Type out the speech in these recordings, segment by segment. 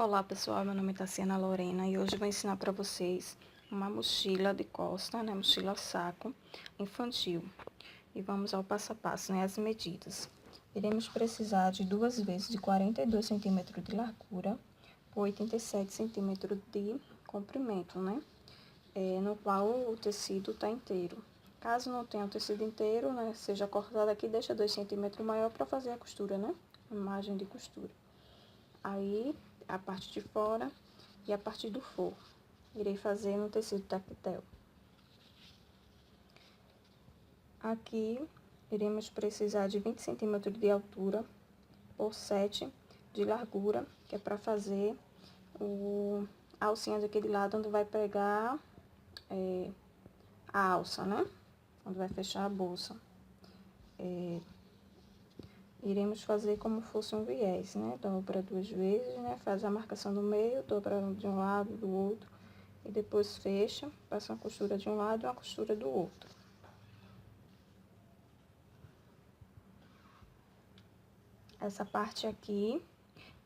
Olá pessoal, meu nome é Tassiana Lorena e hoje eu vou ensinar para vocês uma mochila de costa, né, mochila saco infantil. E vamos ao passo a passo, né, as medidas. Iremos precisar de 2 vezes de 42 centímetros de largura por 87 centímetros de comprimento, né, no qual o tecido está inteiro. Caso não tenha o tecido inteiro, né, seja cortado aqui, deixa 2 centímetros maior para fazer a costura, né, a margem de costura. Aí, a parte de fora e a parte do forro. Irei fazer no tecido tactel. Aqui, iremos precisar de 20 centímetros de altura por 7 de largura, que é para fazer a alcinha daquele lado onde vai pegar a alça, né? Onde vai fechar a bolsa. Iremos fazer como fosse um viés, né? Dobra 2 vezes, né? Faz a marcação do meio, dobra de um lado, do outro. E depois fecha, passa uma costura de um lado e uma costura do outro. Essa parte aqui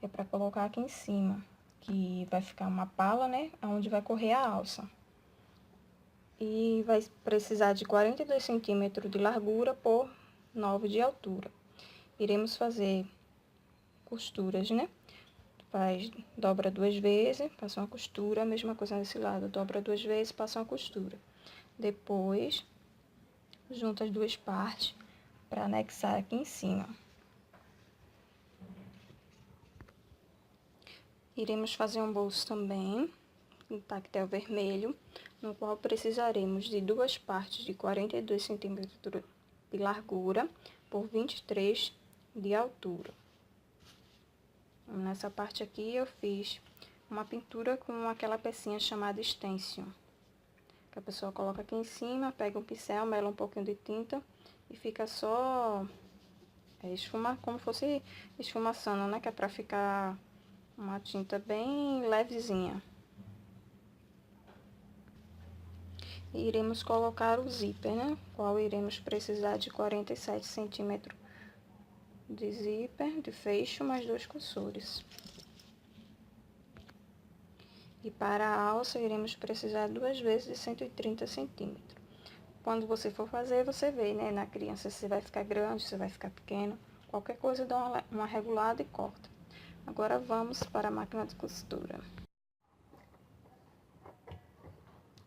é para colocar aqui em cima, que vai ficar uma pala, né? Onde vai correr a alça. E vai precisar de 42 centímetros de largura por 9 de altura. Iremos fazer costuras, né? Dobra 2 vezes, passa uma costura, a mesma coisa nesse lado, dobra 2 vezes, passa uma costura. Depois, junta as duas partes para anexar aqui em cima. Iremos fazer um bolso também, em tactel vermelho, no qual precisaremos de 2 partes de 42 centímetros de largura por 23 de altura. Nessa parte aqui eu fiz uma pintura com aquela pecinha chamada stencil, que a pessoa coloca aqui em cima, pega um pincel, mela um pouquinho de tinta e fica só como fosse esfumaçando, né, que é pra ficar uma tinta bem levezinha. E iremos colocar o zíper, né, qual iremos precisar de 47 centímetros de zíper, de fecho, mais 2 cursores. E para a alça, iremos precisar 2 vezes de 130 centímetros. Quando você for fazer, você vê, né, na criança se vai ficar grande, se vai ficar pequeno. Qualquer coisa dá uma regulada e corta. Agora vamos para a máquina de costura.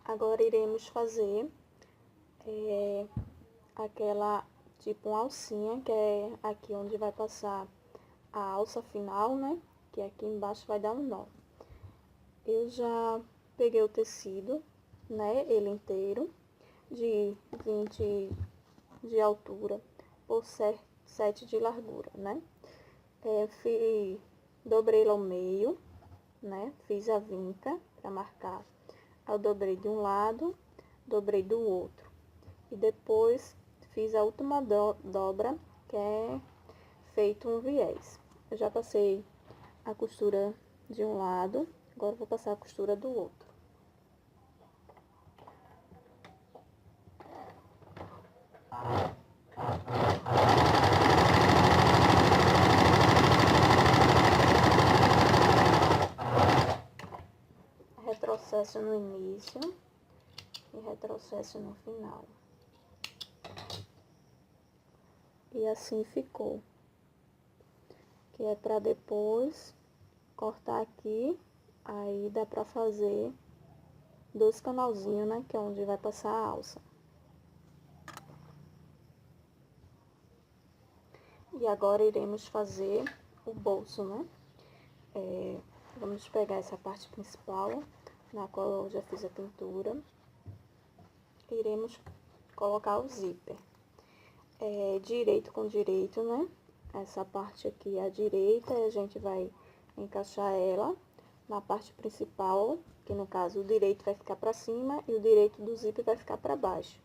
Agora iremos fazer aquela tipo uma alcinha, que é aqui onde vai passar a alça final, né? Que aqui embaixo vai dar um nó. Eu já peguei o tecido, né? Ele inteiro, de 20 de altura por 7 de largura, né? Dobrei ele ao meio, né? Fiz a vinca para marcar. Eu dobrei de um lado, dobrei do outro. E depois fiz a última dobra, que é feito um viés. Eu já passei a costura de um lado, agora vou passar a costura do outro. Retrocesso no início e retrocesso no final. E assim ficou. Que é pra depois cortar aqui, aí dá pra fazer 2 canalzinhos, né? Que é onde vai passar a alça. E agora iremos fazer o bolso, né? Vamos pegar essa parte principal, na qual eu já fiz a pintura. Iremos colocar o zíper. Direito com direito, né? Essa parte aqui é a direita, e a gente vai encaixar ela na parte principal, que no caso o direito vai ficar para cima e o direito do zíper vai ficar para baixo.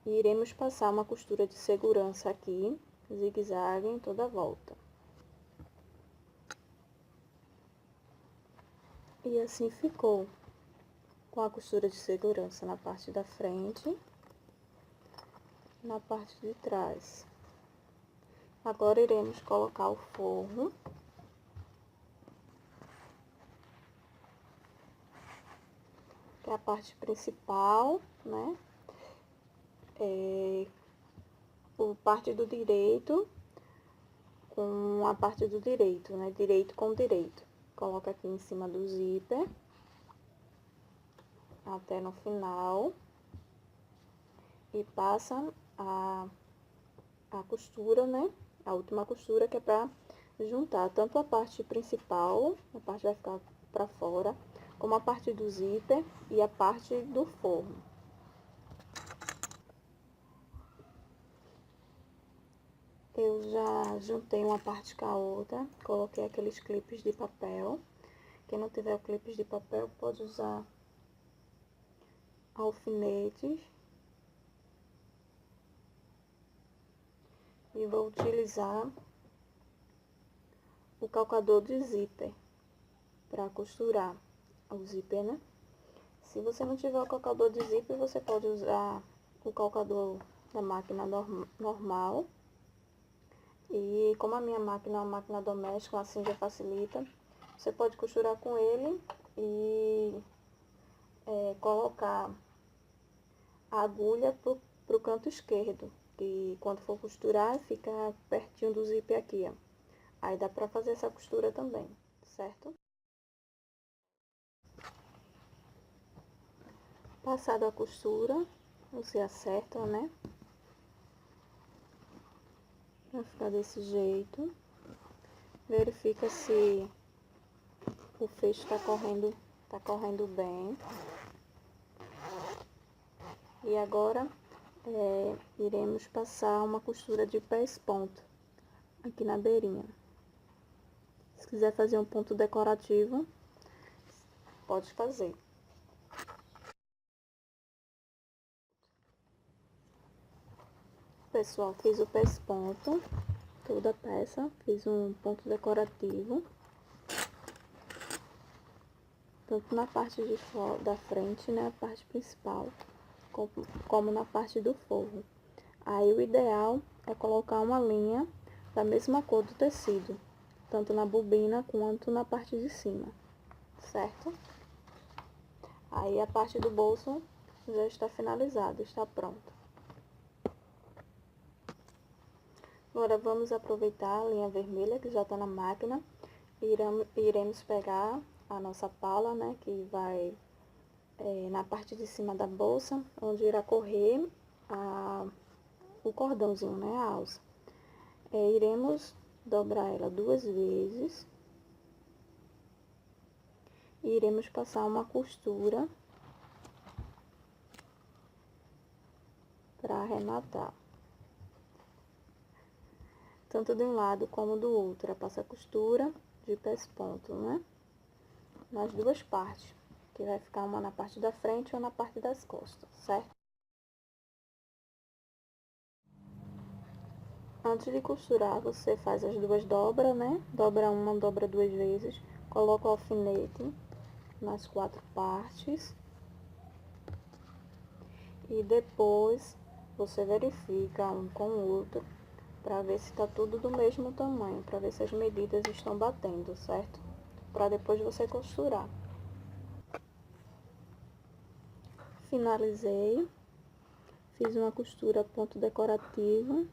E iremos passar uma costura de segurança aqui, zigue-zague em toda a volta. E assim ficou, com a costura de segurança na parte da frente, na parte de trás. Agora iremos colocar o forro. é a parte principal, né? Por parte do direito com a parte do direito, né? Direito com direito. Coloca aqui em cima do zíper até no final e passa a costura, né? A última costura, que é pra juntar tanto a parte principal, a parte vai ficar pra fora, como a parte do zíper e a parte do forro. Eu já juntei uma parte com a outra, coloquei aqueles clipes de papel. Quem não tiver clipes de papel pode usar alfinetes. E vou utilizar o calcador de zíper para costurar o zíper, né? Se você não tiver o calcador de zíper, você pode usar o calcador da máquina normal. E como a minha máquina é uma máquina doméstica, assim já facilita. Você pode costurar com ele e colocar a agulha pro canto esquerdo. E quando for costurar, fica pertinho do zíper aqui, ó. Aí dá pra fazer essa costura também, certo? Passada a costura, você acerta, né? Vai ficar desse jeito. Verifica se o fecho tá correndo bem. E agora, iremos passar uma costura de pés ponto aqui na beirinha. Se quiser fazer um ponto decorativo, pode fazer. Pessoal, fiz o pés ponto, toda a peça, fiz um ponto decorativo, tanto na parte da frente, né, a parte principal, como na parte do forro. Aí o ideal é colocar uma linha da mesma cor do tecido, tanto na bobina quanto na parte de cima, certo? Aí a parte do bolso já está finalizada, está pronta. Agora vamos aproveitar a linha vermelha que já está na máquina e iremos pegar a nossa pala, né, que vai na parte de cima da bolsa, onde irá correr o cordãozinho, né, a alça. Iremos dobrar ela 2 vezes e iremos passar uma costura para arrematar. Tanto de um lado como do outro, passa a costura de pés ponto, né? Nas duas partes, que vai ficar uma na parte da frente ou na parte das costas, certo? Antes de costurar, você faz as duas dobras, né? Dobra uma, dobra 2 vezes, coloca o alfinete nas 4 partes e depois você verifica um com o outro para ver se está tudo do mesmo tamanho, para ver se as medidas estão batendo, certo? Para depois você costurar. Finalizei, fiz uma costura ponto decorativo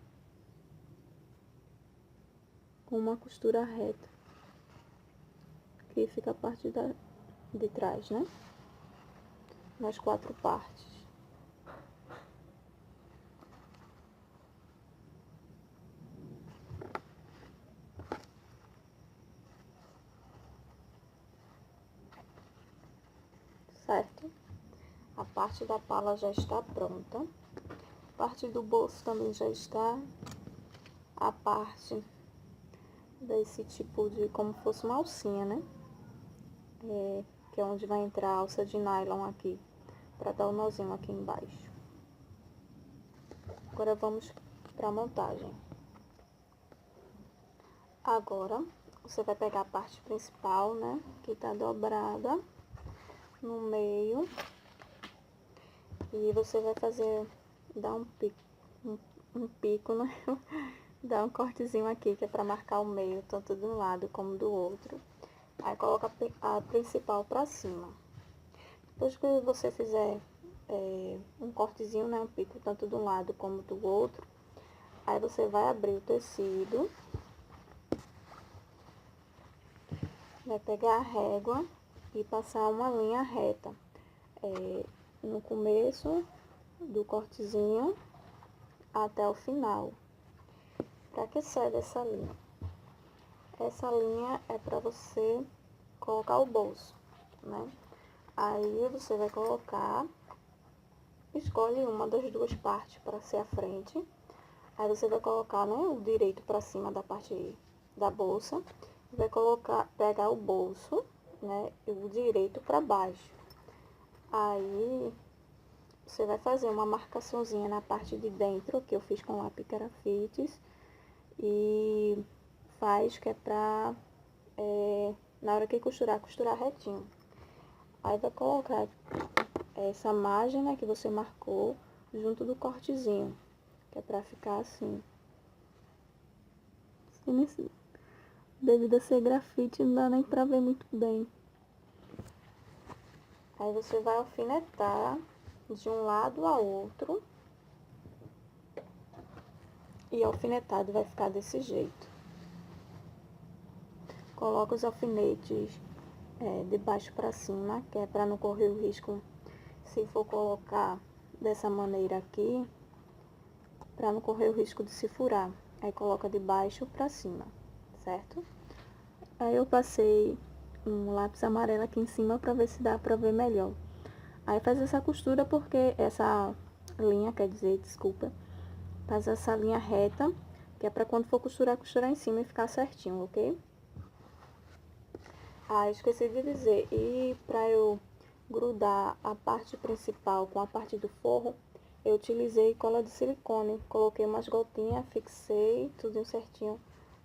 com uma costura reta, que fica a parte de trás, né? Nas 4 partes. Certo? A parte da pala já está pronta. A parte do bolso também já está. A parte desse tipo de, como fosse uma alcinha, né? Que é onde vai entrar a alça de nylon aqui, para dar o nozinho aqui embaixo. Agora vamos para a montagem. Agora, você vai pegar a parte principal, né? Que tá dobrada no meio. E você vai dar um pico, né? Dar um cortezinho aqui, que é pra marcar o meio, tanto de um lado como do outro. Aí coloca a principal pra cima. Depois que você fizer um cortezinho, né, um pico tanto de um lado como do outro, aí você vai abrir o tecido, vai pegar a régua e passar uma linha reta no começo do cortezinho até o final. Para que serve essa linha? Essa linha é para você colocar o bolso, né? Aí você vai colocar, escolhe uma das duas partes para ser a frente. Aí você vai colocar, né, o direito para cima da parte da bolsa. Vai pegar o bolso, né, e o direito para baixo. Aí você vai fazer uma marcaçãozinha na parte de dentro, que eu fiz com lápis Grafites. E faz que é pra, na hora que costurar retinho. Aí vai colocar essa margem, né, que você marcou junto do cortezinho, que é pra ficar assim. Devido a ser grafite, não dá nem pra ver muito bem. Aí você vai alfinetar de um lado ao outro. E alfinetado vai ficar desse jeito. Coloca os alfinetes de baixo para cima, que é para não correr o risco, se for colocar dessa maneira aqui, para não correr o risco de se furar. Aí coloca de baixo para cima, certo? Aí eu passei um lápis amarelo aqui em cima para ver se dá para ver melhor. Aí faz essa costura porque essa linha, quer dizer, desculpa, faz essa linha reta, que é para quando for costurar em cima e ficar certinho, ok? Ah, esqueci de dizer, e para eu grudar a parte principal com a parte do forro, eu utilizei cola de silicone. Coloquei umas gotinhas, fixei tudo certinho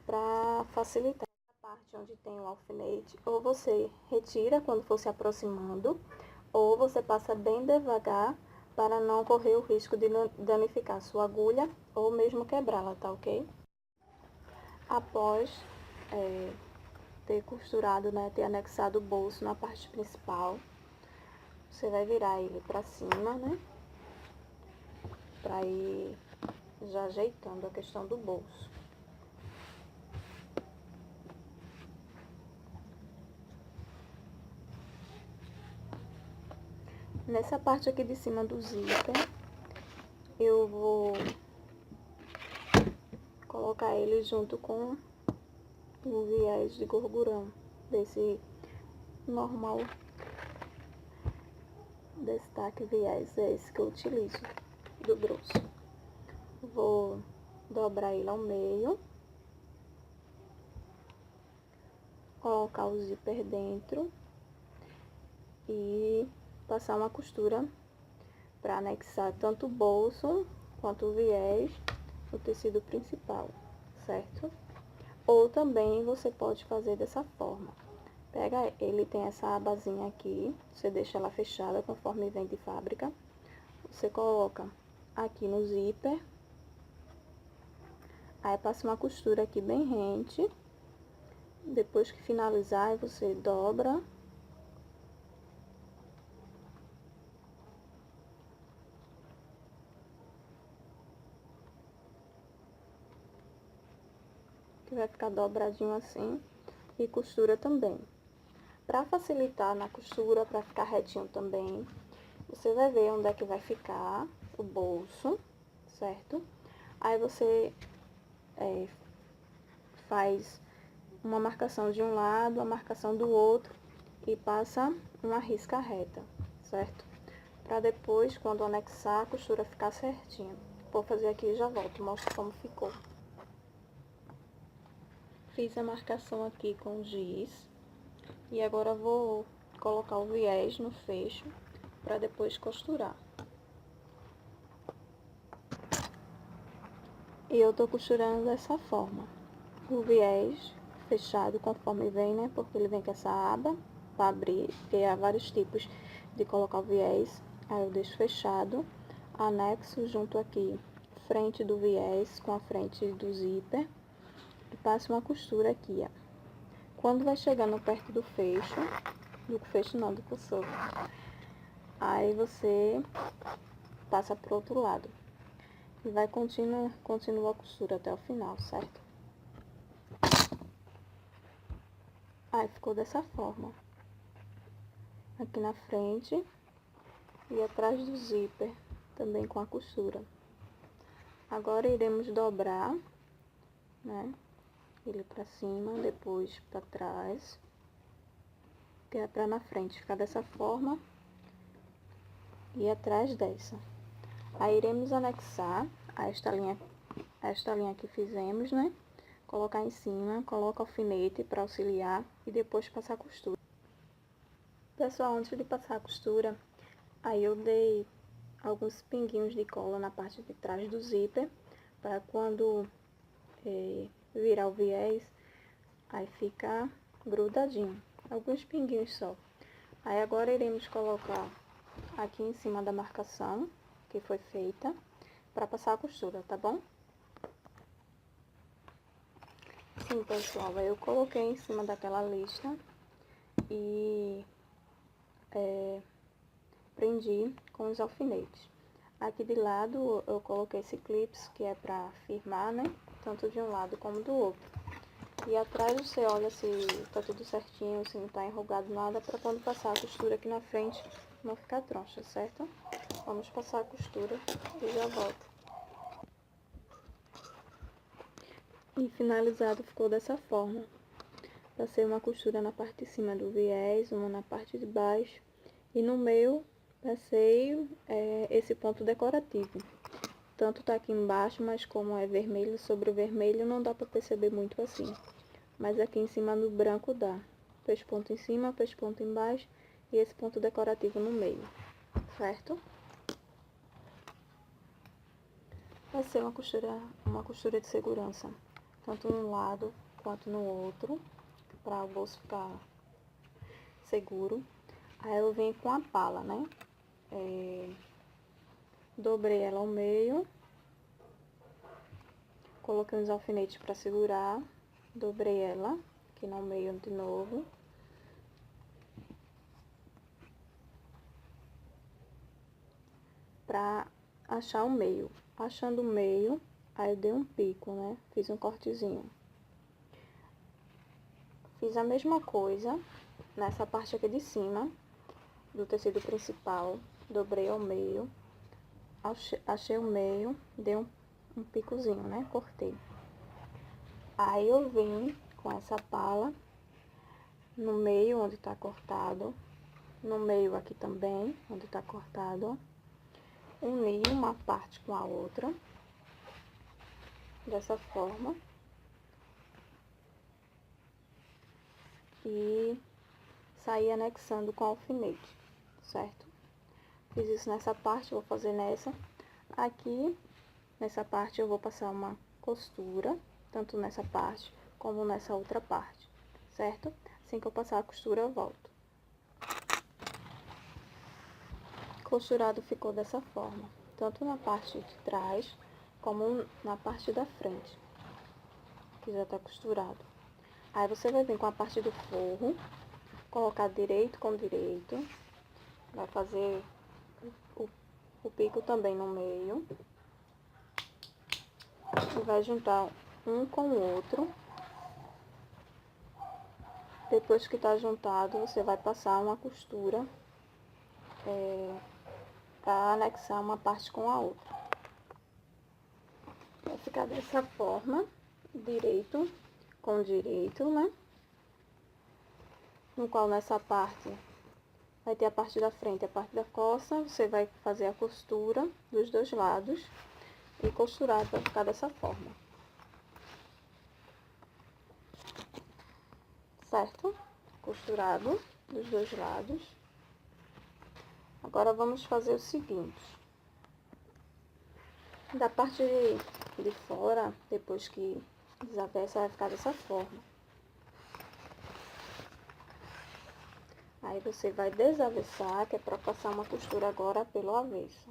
para facilitar. A parte onde tem o alfinete, ou você retira quando for se aproximando, ou você passa bem devagar para não correr o risco de danificar sua agulha ou mesmo quebrá-la, tá ok? Após ter costurado, né, ter anexado o bolso na parte principal, você vai virar ele pra cima, né, pra ir já ajeitando a questão do bolso. Nessa parte aqui de cima do zíper, eu vou colocar ele junto com um viés de gorgurão, desse normal, destaque viés, é esse que eu utilizo, do grosso. Vou dobrar ele ao meio, colocar o zíper dentro e passar uma costura para anexar tanto o bolso quanto o viés no tecido principal, certo? Ou também você pode fazer dessa forma. Pega ele, tem essa abazinha aqui, você deixa ela fechada conforme vem de fábrica. Você coloca aqui no zíper, aí passa uma costura aqui bem rente. Depois que finalizar, você dobra. Que vai ficar dobradinho assim. E costura também. Para facilitar na costura, para ficar retinho também, você vai ver onde é que vai ficar o bolso, certo? Aí você faz uma marcação de um lado, a marcação do outro e passa uma risca reta, certo? Para depois, quando anexar, a costura ficar certinha. Vou fazer aqui e já volto, mostro como ficou. Fiz a marcação aqui com giz e agora vou colocar o viés no fecho para depois costurar. E eu tô costurando dessa forma. O viés fechado conforme vem, né? Porque ele vem com essa aba para abrir, porque há vários tipos de colocar o viés. Aí eu deixo fechado, anexo junto aqui, frente do viés com a frente do zíper e passo uma costura aqui, ó. Quando vai chegando perto do fecho não, do cursor, Aí você passa pro outro lado. E vai continua a costura até o final, certo? Aí ficou dessa forma. Aqui na frente e atrás do zíper, também com a costura. Agora iremos dobrar, né? Ele pra cima, depois pra trás. Que é pra na frente ficar dessa forma. E atrás dessa. Aí iremos anexar a esta linha que fizemos, né? Colocar em cima, coloca alfinete para auxiliar e depois passar a costura. Pessoal, antes de passar a costura, aí eu dei alguns pinguinhos de cola na parte de trás do zíper, para quando virar o viés, aí fica grudadinho. Alguns pinguinhos só. Aí agora iremos colocar aqui em cima da marcação que foi feita para passar a costura, tá bom? Sim, pessoal, aí eu coloquei em cima daquela lista e prendi com os alfinetes. Aqui de lado eu coloquei esse clips que é para firmar, né? Tanto de um lado como do outro. E atrás você olha se tá tudo certinho, se não tá enrugado nada, para quando passar a costura aqui na frente não ficar troncha, certo? Vamos passar a costura e já volto. E finalizado ficou dessa forma. Passei uma costura na parte de cima do viés, uma na parte de baixo e no meio passei esse ponto decorativo. Tanto tá aqui embaixo, mas como é vermelho sobre o vermelho não dá para perceber muito assim. Mas aqui em cima no branco dá. Fez ponto em cima, fez ponto embaixo e esse ponto decorativo no meio, certo? Vai ser uma costura de segurança, tanto num lado quanto no outro, para o bolso ficar seguro. Aí eu venho com a pala, né? Dobrei ela ao meio, coloquei uns alfinetes para segurar, dobrei ela aqui no meio de novo. Pra achar o meio. Achando o meio, aí eu dei um pico, né? Fiz um cortezinho. Fiz a mesma coisa nessa parte aqui de cima do tecido principal. Dobrei ao meio. Achei o meio, dei um picozinho, né? Cortei. Aí eu vim com essa pala no meio onde tá cortado. No meio aqui também, onde tá cortado, ó. Uni uma parte com a outra, dessa forma, e sair anexando com alfinete, certo? Fiz isso nessa parte, vou fazer nessa. Aqui, nessa parte, eu vou passar uma costura, tanto nessa parte como nessa outra parte, certo? Assim que eu passar a costura, eu volto. Costurado ficou dessa forma, tanto na parte de trás como na parte da frente, que já tá costurado. Aí você vai vir com a parte do forro, colocar direito com direito, vai fazer o pico também no meio, e vai juntar um com o outro. Depois que tá juntado, você vai passar uma costura para anexar uma parte com a outra. Vai ficar dessa forma, direito com direito, né? No qual nessa parte vai ter a parte da frente e a parte da costa. Você vai fazer a costura dos dois lados e costurar para ficar dessa forma. Certo? Costurado dos dois lados. Agora vamos fazer o seguinte. Da parte de fora, depois que desavessa, vai ficar dessa forma. Aí você vai desavessar, que é para passar uma costura agora pelo avesso.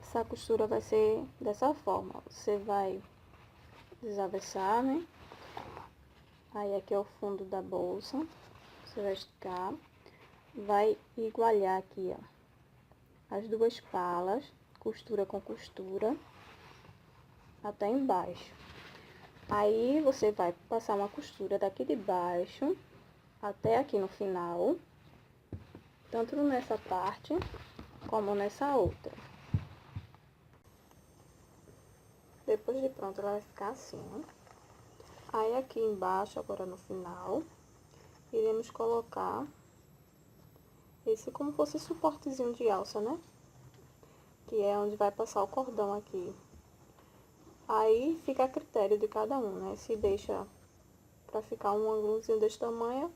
Essa costura vai ser dessa forma. Você vai desavessar, né? Aí aqui é o fundo da bolsa. Você vai esticar. Vai igualar aqui, ó. as duas palas, costura com costura, até embaixo. Aí, você vai passar uma costura daqui de baixo até aqui no final, tanto nessa parte como nessa outra. Depois de pronto, ela vai ficar assim, ó. Aí, aqui embaixo, agora no final, iremos colocar esse como fosse suportezinho de alça, né? Que é onde vai passar o cordão aqui. Aí, fica a critério de cada um, né? Se deixa pra ficar um ângulozinho desse tamanho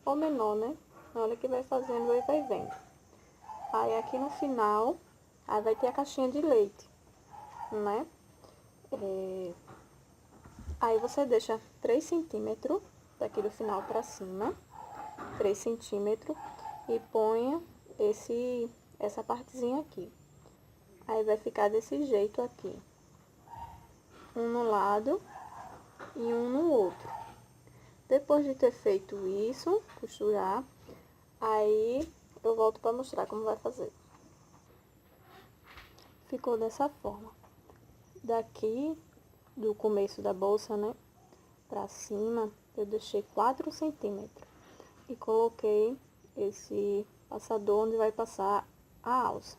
ou menor, né? Na hora que vai fazendo, aí vai vendo. Aí, aqui no final, aí vai ter a caixinha de leite, né? Aí, você deixa 3 centímetros daqui do final pra cima, 3 centímetros, e ponha essa partezinha aqui. Aí, vai ficar desse jeito aqui. Um no lado e um no outro. Depois de ter feito isso, costurar, aí eu volto para mostrar como vai fazer. Ficou dessa forma. Daqui, do começo da bolsa, né, pra cima, eu deixei 4 centímetros. E coloquei esse passador onde vai passar a alça.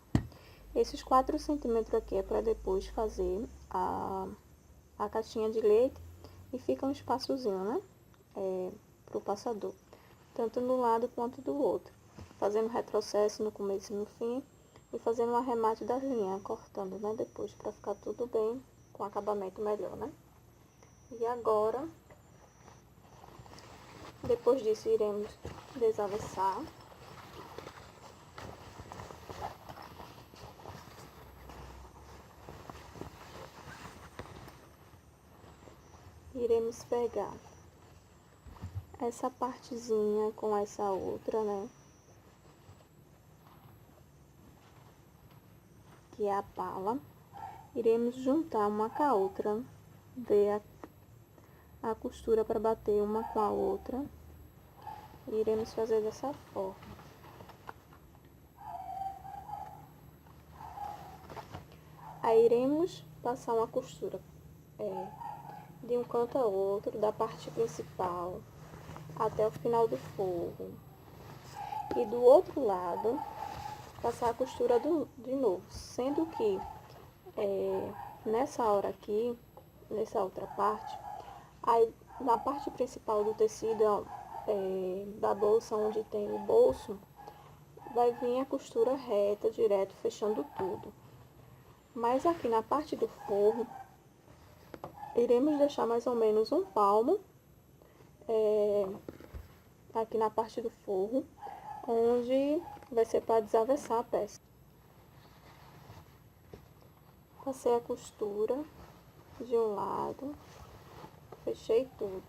Esses 4 centímetros aqui é para depois fazer a caixinha de leite. E fica um espaçozinho, né, pro passador. Tanto no lado quanto do outro. Fazendo retrocesso no começo e no fim. E fazendo um arremate das linhas, cortando, né, depois, para ficar tudo bem, com acabamento melhor, né. E agora, depois disso, iremos desavessar. Iremos pegar essa partezinha com essa outra, né, que é a pala. Iremos juntar uma com a outra, ver a costura para bater uma com a outra. E iremos fazer dessa forma. Aí iremos passar uma costura de um canto a outro, da parte principal até o final do forro. E do outro lado, passar a costura de novo, sendo que nessa hora aqui, nessa outra parte, aí na parte principal do tecido da bolsa, onde tem o bolso, vai vir a costura reta, direto, fechando tudo. Mas aqui na parte do forro, iremos deixar mais ou menos um palmo, aqui na parte do forro, onde vai ser para desavessar a peça. Passei a costura de um lado, fechei tudo.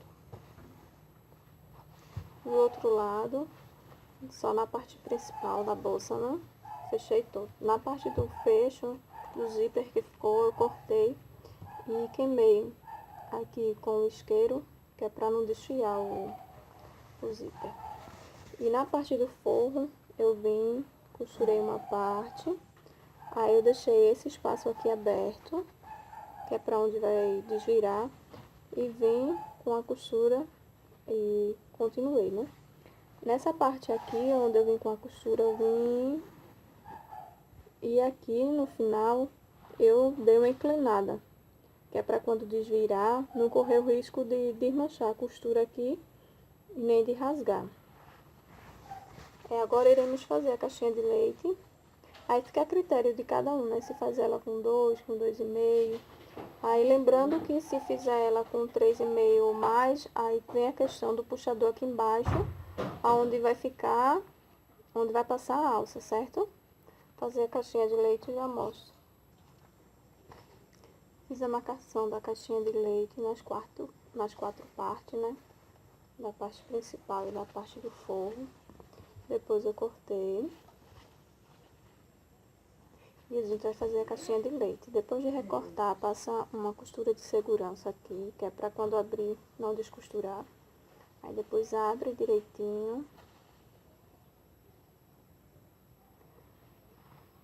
Do outro lado, só na parte principal da bolsa, né? Fechei tudo. Na parte do fecho, do zíper que ficou, eu cortei e queimei aqui com o isqueiro, que é para não desfiar o zíper. E na parte do forro, eu vim, costurei uma parte, aí eu deixei esse espaço aqui aberto, que é para onde vai desvirar, e vim com a costura e continuei, né? Nessa parte aqui, onde eu vim com a costura, eu vim, e aqui no final, eu dei uma inclinada, que é para quando desvirar, não correr o risco de desmanchar a costura aqui, e nem de rasgar. Agora iremos fazer a caixinha de leite. Aí fica a critério de cada um, né? Se fazer ela com 2, com 2,5. Aí lembrando que se fizer ela com 3,5 ou mais, aí vem a questão do puxador aqui embaixo, onde vai ficar, onde vai passar a alça, certo? Fazer a caixinha de leite e já mostro. Fiz a marcação da caixinha de leite nas quatro partes, né? Da parte principal e da parte do forro. Depois eu cortei. E a gente vai fazer a caixinha de leite. Depois de recortar, passa uma costura de segurança aqui, que é para quando abrir não descosturar. Aí depois abre direitinho.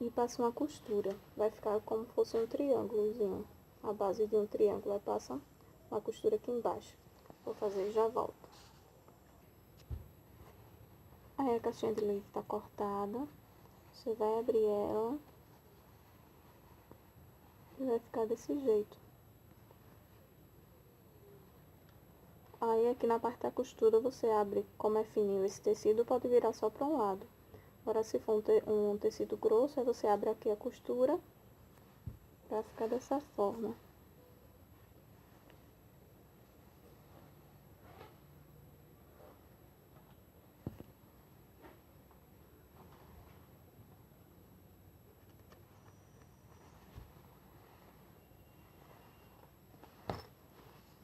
e passa uma costura. Vai ficar como se fosse um triângulozinho. A base de um triângulo. Aí passa uma costura aqui embaixo. Vou fazer e já volto. Aí a caixinha de leite tá cortada. Você vai abrir ela. E vai ficar desse jeito. Aí aqui na parte da costura você abre, como é fininho esse tecido, pode virar só para um lado. Agora se for um tecido grosso, aí você abre aqui a costura para ficar dessa forma.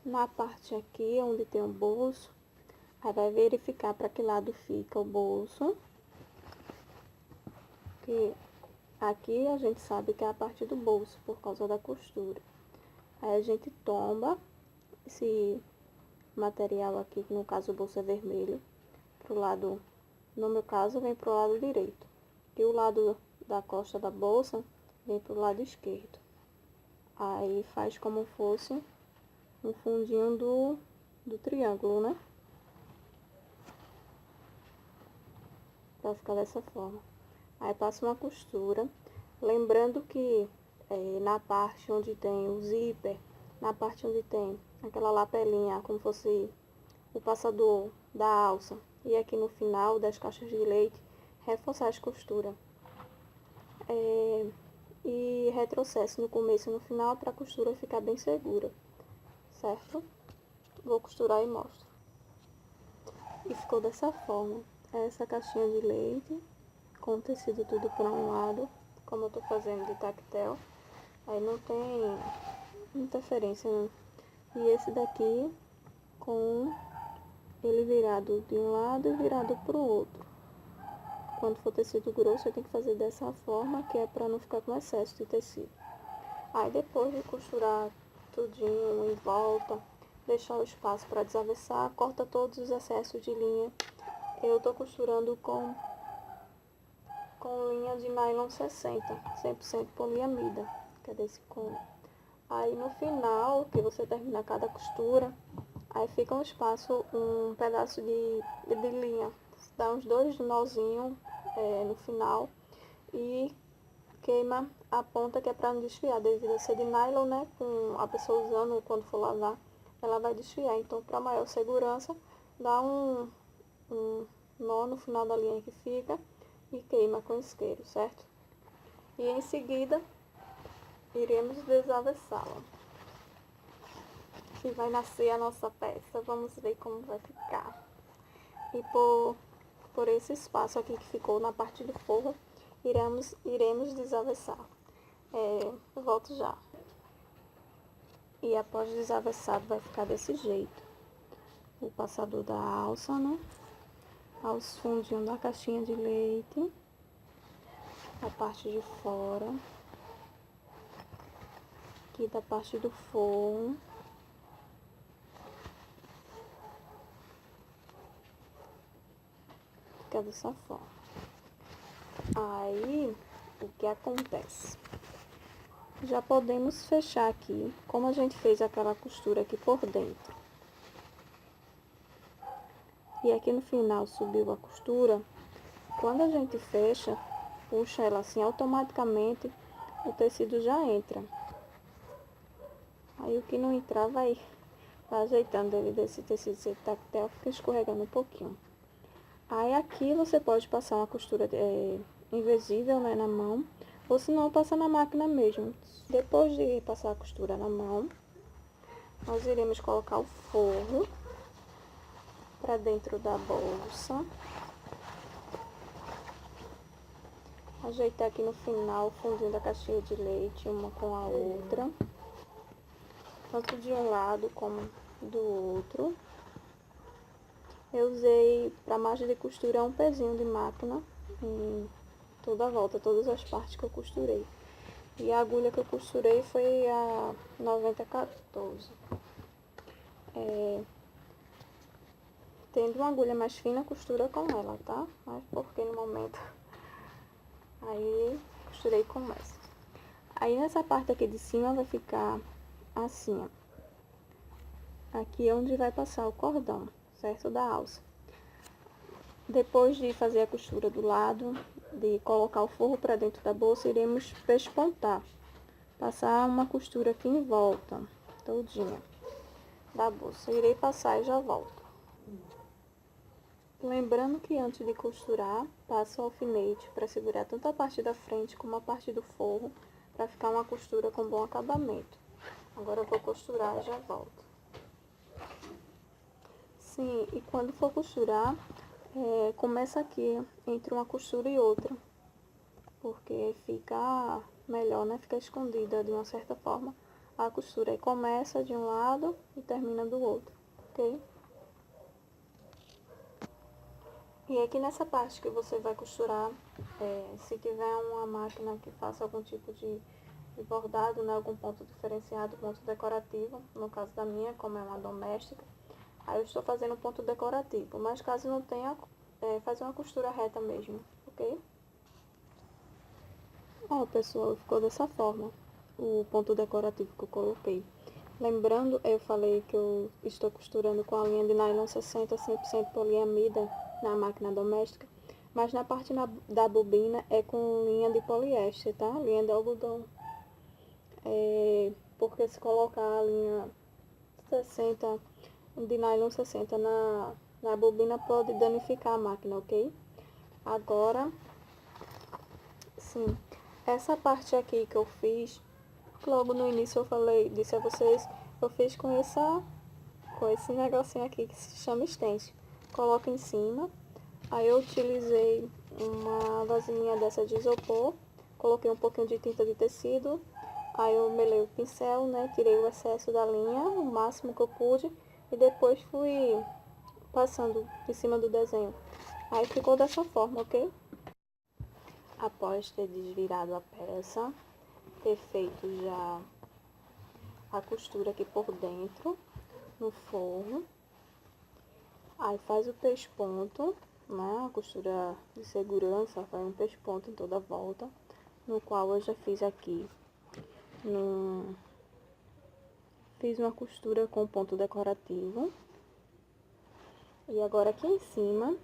Na parte aqui, onde tem o bolso, aí vai verificar para que lado fica o bolso. Que aqui a gente sabe que é a parte do bolso, por causa da costura. Aí a gente tomba esse material aqui, que no caso o bolso é vermelho, pro lado, no meu caso, vem pro lado direito. E o lado da costa da bolsa vem pro lado esquerdo. Aí faz como fosse um fundinho do triângulo, né? Pra ficar dessa forma. Aí passa uma costura. Lembrando que na parte onde tem o zíper, na parte onde tem aquela lapelinha, como fosse o passador da alça, e aqui no final das caixas de leite, reforçar as costuras. E retrocesso no começo e no final para a costura ficar bem segura, certo? Vou costurar e mostro. E ficou dessa forma. Essa caixinha de leite, com o tecido tudo para um lado, como eu tô fazendo de tactel, aí não tem interferência, né? E esse daqui, com ele virado de um lado e virado pro outro. Quando for tecido grosso, eu tenho que fazer dessa forma, que é para não ficar com excesso de tecido. Aí depois de costurar tudinho em volta, deixar o espaço para desavessar, corta todos os excessos de linha. Eu tô costurando com linha de nylon 60, 100% poliamida, que é desse cômodo. Aí no final, que você termina cada costura, aí fica um espaço, um pedaço de linha. Dá uns 2 nozinhos no final e queima a ponta, que é para não desfiar, devido a ser de nylon, né? Com a pessoa usando quando for lavar, ela vai desfiar. Então, para maior segurança, dá um nó no final da linha que fica e queima com isqueiro, certo? E em seguida, iremos desavessá-la. E vai nascer a nossa peça. Vamos ver como vai ficar. E por esse espaço aqui que ficou na parte do forro, iremos desavessar. Eu volto já. E após desavessado vai ficar desse jeito. O passador da alça, né? Aos fundinhos da caixinha de leite. A parte de fora. Aqui da parte do forro. Fica dessa forma. Aí, o que acontece? Já podemos fechar aqui, como a gente fez aquela costura aqui por dentro. E aqui no final subiu a costura. Quando a gente fecha, puxa ela assim, automaticamente o tecido já entra. Aí o que não entrar vai ajeitando ele desse tecido ser tactel, fica escorregando um pouquinho. Aí aqui você pode passar uma costura invisível, né, na mão, ou se não, passa na máquina mesmo. Depois de passar a costura na mão, nós iremos colocar o forro para dentro da bolsa. Ajeitar aqui no final o fundinho da caixinha de leite, uma com a outra. Tanto de um lado como do outro. Eu usei para margem de costura um pezinho de máquina em toda a volta, todas as partes que eu costurei. E a agulha que eu costurei foi a 9014. Tendo uma agulha mais fina, costura com ela, tá? Mas porque no momento aí costurei começa. Aí nessa parte aqui de cima vai ficar assim, ó. Aqui é onde vai passar o cordão, certo? Da alça. Depois de fazer a costura do lado, de colocar o forro para dentro da bolsa, iremos pespontar. Passar uma costura aqui em volta, todinha, da bolsa. Irei passar e já volto. Lembrando que antes de costurar, passo o alfinete para segurar tanto a parte da frente como a parte do forro, para ficar uma costura com bom acabamento. Agora eu vou costurar e já volto. Sim, e quando for costurar, começa aqui, entre uma costura e outra, porque fica melhor, né? Fica escondida de uma certa forma a costura. Aí começa de um lado e termina do outro, ok? E aqui nessa parte que você vai costurar, se tiver uma máquina que faça algum tipo de bordado, né? Algum ponto diferenciado, ponto decorativo, no caso da minha, como é uma doméstica, aí eu estou fazendo ponto decorativo, mas caso não tenha, faz uma costura reta mesmo, ok? Ó, pessoal, ficou dessa forma o ponto decorativo que eu coloquei. Lembrando, eu falei que eu estou costurando com a linha de nylon 60 100% poliamida na máquina doméstica, mas na parte da bobina é com linha de poliéster, tá? Linha de algodão. Porque se colocar a linha 60 de nylon 60 na bobina pode danificar a máquina, ok? Agora, sim, essa parte aqui que eu fiz, logo no início eu falei, disse a vocês, eu fiz com esse negocinho aqui que se chama stencil. Coloco em cima, aí eu utilizei uma vasilhinha dessa de isopor, coloquei um pouquinho de tinta de tecido, aí eu melei o pincel, né, tirei o excesso da linha, o máximo que eu pude, e depois fui passando em cima do desenho. Aí ficou dessa forma, ok? Após ter desvirado a peça, ter feito já a costura aqui por dentro, no forro, aí faz o pesponto, né, a costura de segurança, faz um pesponto em toda a volta, no qual eu já fiz aqui, fiz uma costura com ponto decorativo, e agora aqui em cima,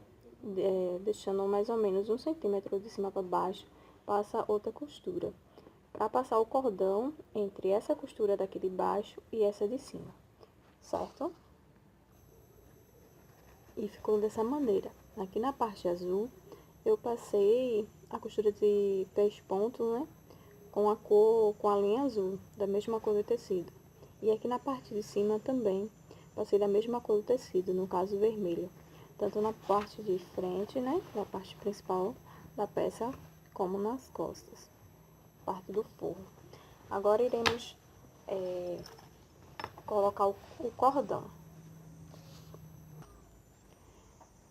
deixando mais ou menos 1 centímetro de cima para baixo, passa outra costura, para passar o cordão entre essa costura daqui de baixo e essa de cima, certo? E ficou dessa maneira. Aqui na parte azul, eu passei a costura de pesponto, né? Com a linha azul, da mesma cor do tecido. E aqui na parte de cima também, passei da mesma cor do tecido, no caso vermelho. Tanto na parte de frente, né? Da parte principal da peça, como nas costas. Parte do forro. Agora iremos colocar o cordão.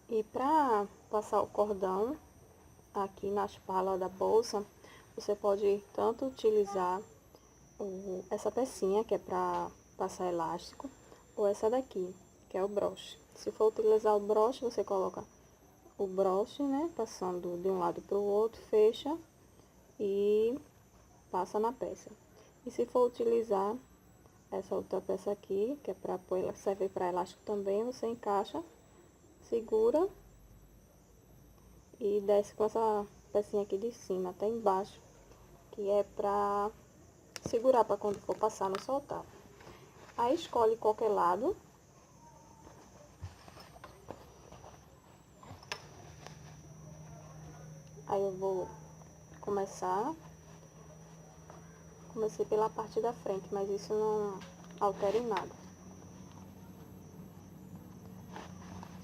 E para passar o cordão aqui nas palas da bolsa, você pode tanto utilizar essa pecinha, que é para passar elástico, ou essa daqui, que é o broche. Se for utilizar o broche, você coloca o broche, né, passando de um lado para o outro, fecha e passa na peça. E se for utilizar essa outra peça aqui, que é para serve para elástico também, você encaixa, segura e desce com essa pecinha aqui de cima até embaixo, que é pra segurar para quando for passar não soltar. Aí escolhe qualquer lado. Aí eu vou comecei pela parte da frente, mas isso não altera em nada.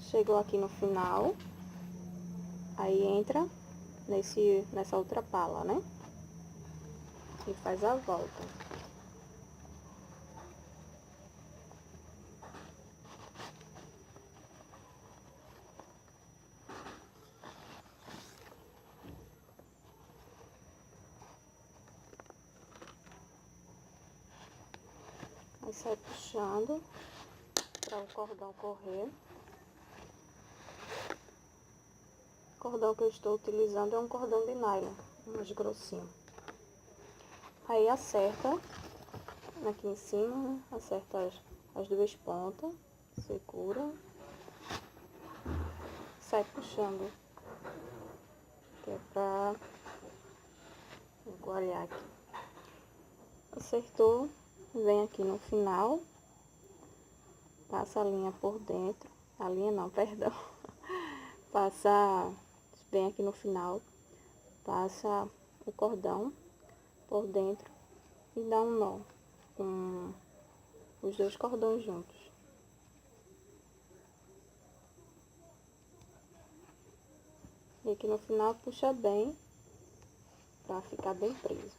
Chegou aqui no final, aí entra nessa outra pala, né? E faz a volta. Aí sai puxando para o cordão correr. O cordão que eu estou utilizando é um cordão de nylon, mais grossinho. Aí acerta aqui em cima, né? Acerta as duas pontas, segura, sai puxando, que é pra engualhar aqui. Acertou, vem aqui no final, passa a linha por dentro, a linha não, perdão, vem aqui no final, passa o cordão por dentro e dá um nó com os dois cordões juntos. E aqui no final puxa bem, pra ficar bem preso.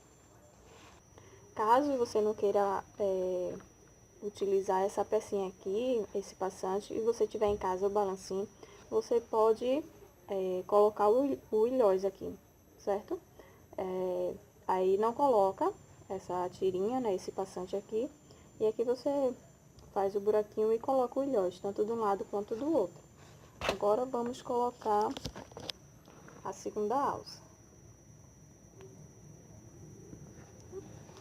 Caso você não queira utilizar essa pecinha aqui, esse passante, e você tiver em casa o balancinho, você pode colocar o ilhós aqui, certo? Aí não coloca essa tirinha, né, esse passante aqui, e aqui você faz o buraquinho e coloca o ilhós, tanto de um lado quanto do outro. Agora vamos colocar a segunda alça.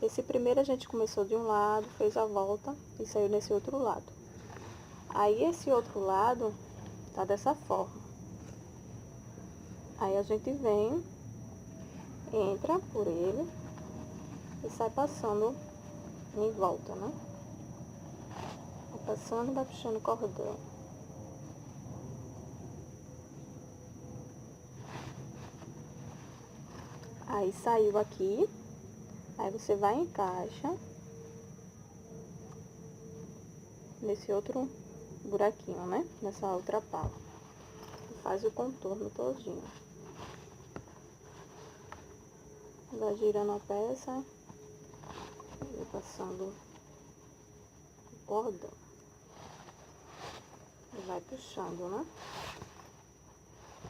Esse primeiro a gente começou de um lado, fez a volta e saiu nesse outro lado. Aí esse outro lado tá dessa forma. Aí a gente vem, entra por ele e sai passando em volta, né? Vai passando e vai puxando o cordão. Aí saiu aqui, aí você vai e encaixa nesse outro buraquinho, né? Nessa outra pala. E faz o contorno todinho. Vai girando a peça e passando o cordão. E vai puxando, né?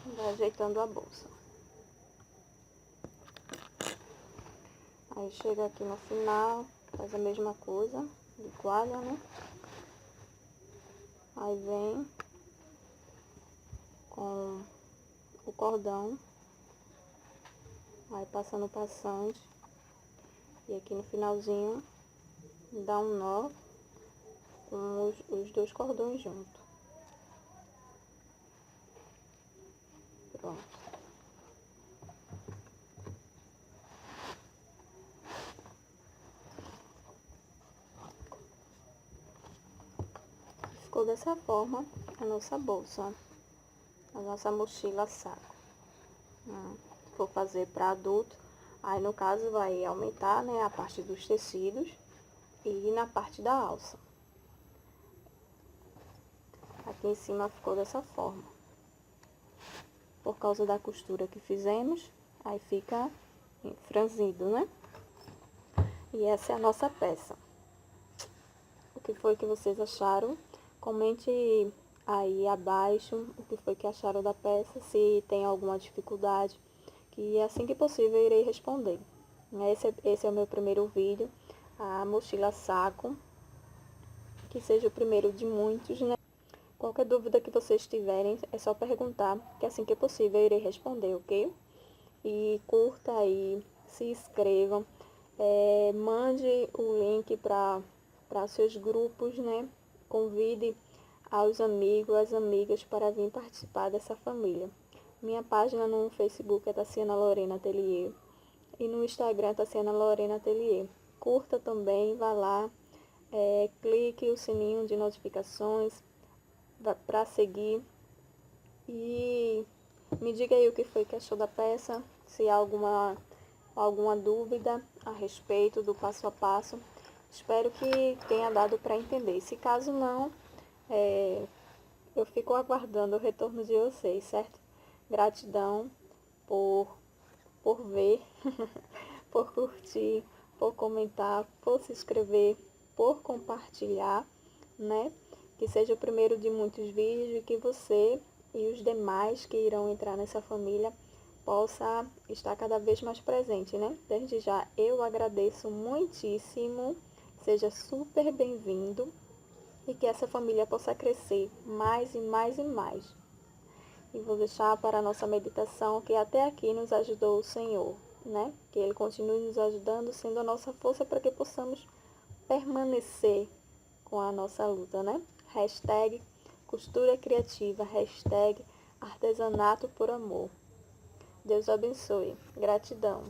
E vai ajeitando a bolsa. Aí chega aqui no final, faz a mesma coisa, igualha, né? Aí vem com o cordão, vai passando o passante, e aqui no finalzinho dá um nó com os dois cordões juntos. Pronto. Ficou dessa forma a nossa bolsa, a nossa mochila saco. Se for fazer para adulto, aí no caso vai aumentar, né, a parte dos tecidos e na parte da alça. Aqui em cima ficou dessa forma. Por causa da costura que fizemos, aí fica franzido, né? E essa é a nossa peça. O que foi que vocês acharam? Comente aí abaixo o que foi que acharam da peça, se tem alguma dificuldade, que assim que possível eu irei responder. Esse é o meu primeiro vídeo, a mochila saco, que seja o primeiro de muitos, né? Qualquer dúvida que vocês tiverem, é só perguntar, que assim que possível eu irei responder, ok? E curta aí, se inscrevam, mande o link para seus grupos, né? Convide aos amigos, às amigas para vir participar dessa família. Minha página no Facebook é Tassiana Lorena Atelier e no Instagram é Tassiana Lorena Atelier. Curta também, vá lá, clique o sininho de notificações para seguir e me diga aí o que foi que achou da peça, se há alguma dúvida a respeito do passo a passo. Espero que tenha dado para entender. Se caso não, eu fico aguardando o retorno de vocês, certo? Gratidão por ver, por curtir, por comentar, por se inscrever, por compartilhar, né? Que seja o primeiro de muitos vídeos e que você e os demais que irão entrar nessa família possa estar cada vez mais presente, né? Desde já eu agradeço muitíssimo, seja super bem-vindo e que essa família possa crescer mais e mais e mais. E vou deixar para a nossa meditação que até aqui nos ajudou o Senhor. né? Que Ele continue nos ajudando, sendo a nossa força para que possamos permanecer com a nossa luta, né? Hashtag costura criativa, hashtag artesanato por amor. Deus abençoe. Gratidão.